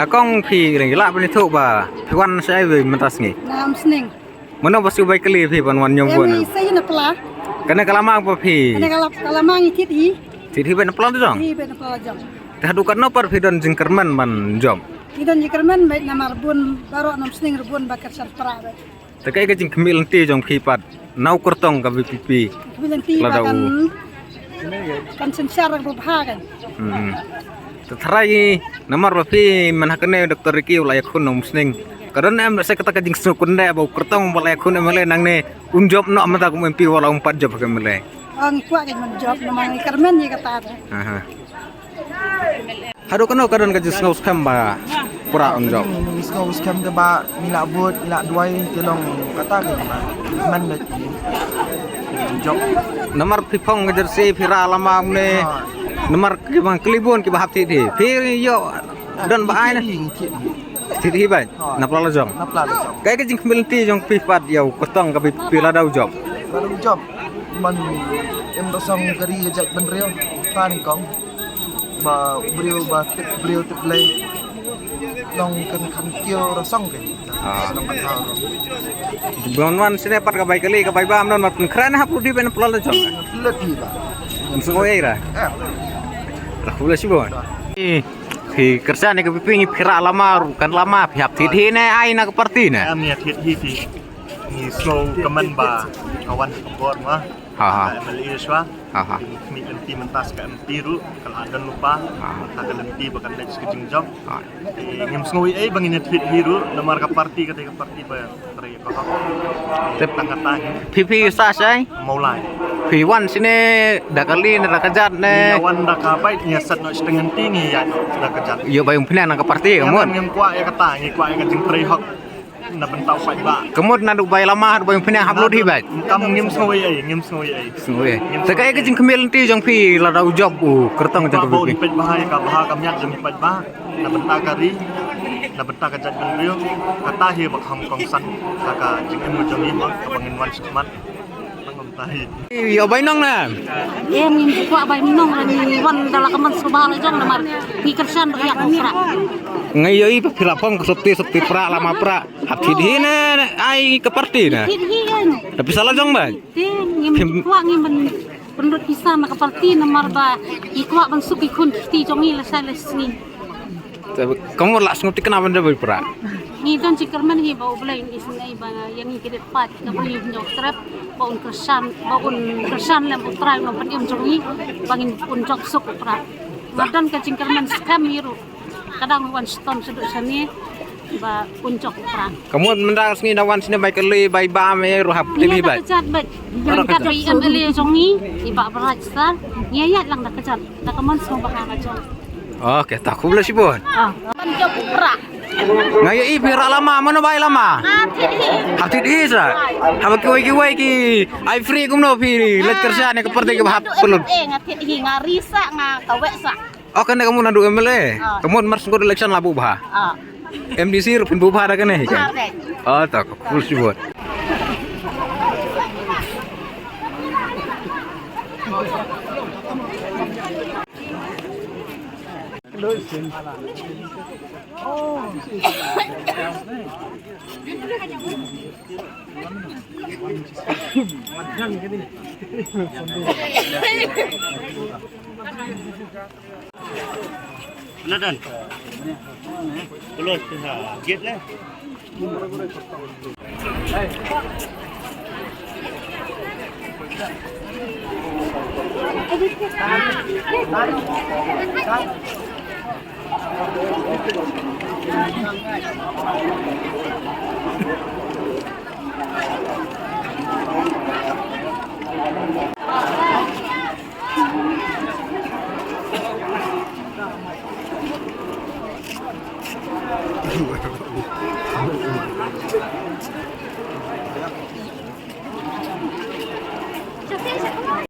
Kong pi lagi lah bini tu ba. Piwan saya be mentas ni. Nam sning. Mana pasti baik kali pi wan nyom Em pun. ni saya nak pelah. Karena kalau mak apa pi. Ada kalau mangi tit hi. Tidak ben pelan tu jong. Hi ben pelah jam. Tahadu kan no par pidon jingkerman man jom. Kita jikerman baik nama rebun baru nam sning rebun bakar sarpra. Tekai ke jing kemil nanti jong kipat. Nau kertong ka pipi. Kemudian tiba kan sensar berbah kan. Terai nomor bapi manakane dokter Riki ulai kun nom sning. Karena em saya kata jing sukunda bau kertong ulai kun emale nang ne unjob no amata ku mimpi wala 4 job ke male. Ang kuat kan menjob nama kerman ni kata ada. Hadu kano kadon ka jing ngaus kamba pura unjob. Ngaus kamba ba nila bot nila duai telong kata ke man bet job. Nomor pipong jersey pira lama ne. Nomor kibang kelibun kibah hati di. Piri yo dan ba ai na. Tidak hibat. Napla jong. Napla jong. Kai ke jing kemilti jong pipat yo kotong ka pila dau job. Baru job man em dosong kari jak benrio tan kong ba brio ba tip brio tip lay nong kan kio rosong ke. Bonwan sini pat ka baik kali ka baik bam non mat kran hapu di ben pla jong. Leti ba. Semua era. Rahula sih bon. Thì kerja ni kepiping pira lama kan lama pihak tithi ne ai na keparti ne. Am ya tithi ni slow kaman ba kawan kompor mah. Mali iswa. Mi lenti mentas ka tiru kalau ada lupa ada lenti bakan next kejing job. Ngem ngoi ai bangin tithi hiru nomor ka parti ka parti ba tari ko. Tengah-tengah Pipi sa sai. Maulai. Piwan sini dakali ne rakajat ne. Wan dakapai nya sat no setengah tinggi ya dakajat. Yo bayung pinan ka parti kamun. Ngem kwa ya kata ngi kwa ya kejing prei hok na bentau pai ba. Kamun na bay lama bayung pinan upload hi bat. Kam ngem ngoi ai. Sungwe. Tekai ke jing kemil ti jong pi la dau job kertong jang Bawa pipi. di bahaya ka bahaya kam yak jami pai ba. Na bentau kari na bentau kajat benrio kata hi bak ham kong san kaka jing emu jong hi mak bangin wan sukmat. Yo bay nong na. Em nhìn qua bài nông là nhìn văn đó là cái món số ba lấy trong là mà đi cắt sơn đượcyak mufra. Ngai yo i pira pom sopti pra lama pra. Hati di ne ai ke parti ne. Thì hiên. Tapi salah jong ba. Thì nhìn qua nhìn mình penduduk bisa nak parti nomor ba. Ikwa ban suki kun ti trong ni là sai là sini. Kamu langsung ti kenapa nda bay pra. Ni don cikerman hi bau belai di sini ba yang ni kidet pat ka beli nyok trap baun kersan lem utrai no pan im trong ni bangin pun jok suk pra. Madan ka cikerman scam hiru. Kadang wan stone seduk sini ba pun jok pra. Kamu mendas ni dawan sini bay kali bay ba me ruhap TV bay. Kejat bet. Berangkat dari MLA jong ni iba beraj sar. Nyayat lang dah kejat. Dah kaman semua bahana jong. Oke, tak kubla sih bon. Pan jok pra. Ngayo i pira lama mana bay lama. Hati di sa. Habak kiwai ki ai free kumno pi let kerja ne keperti ke bahap pelun. Ngati hi ngarisa nga kawek sa. Oh kan kamu nandu MLA. Kamu mars ngod election labu bah. MDC rupin bu bah ada kan he kan. Oh tak kubla sih bon. Nadan. Ulun gate lah.